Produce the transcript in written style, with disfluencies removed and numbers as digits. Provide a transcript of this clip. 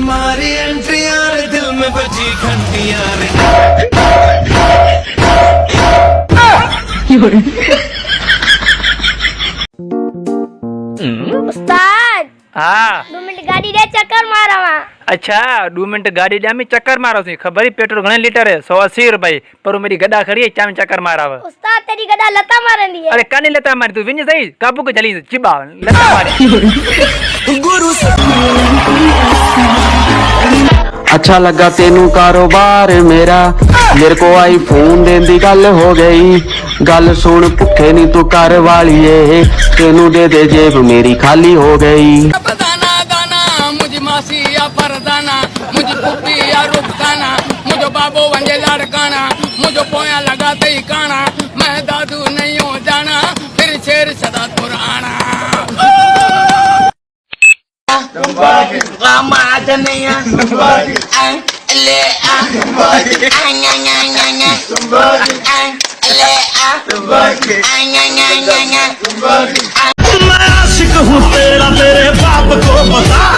मारी एंट्रियां रे दिल में बजी घंटियां रे। उस्ताद हाँ 2 मिनट गाड़ी दे चक्कर मारवा। अच्छा 2 मिनट गाड़ी डामी चक्कर मारो थी खबर ही पेट्रोल घणे लीटर है 180 रुपये पर मेरी गड्ढा खड़ी है चाम चक्कर माराव। उस्ताद तेरी गदा लता मारंदी है। अरे काने लता मारी तू विंज सही काबू के चली चिबा लता मारी। गुरु अच्छा लगा तेनू कारोबार मेरा मेरे को आईफोन देन दी गल हो गई। गल सुन भुखे नी तू कर वालिए तेनू दे दे जेब मेरी खाली हो गई। दाना दाना मुझे मासी या परदाना मुझे पुप्पी या रुपकाना मुझे बाबू वंजे लड़काना मुझे पोया लगाते ही काना मैं दादू नहीं हो जाना फिर शेर सदा पुराना। मैं आशिक हूँ तेरा तेरे बाप को बता।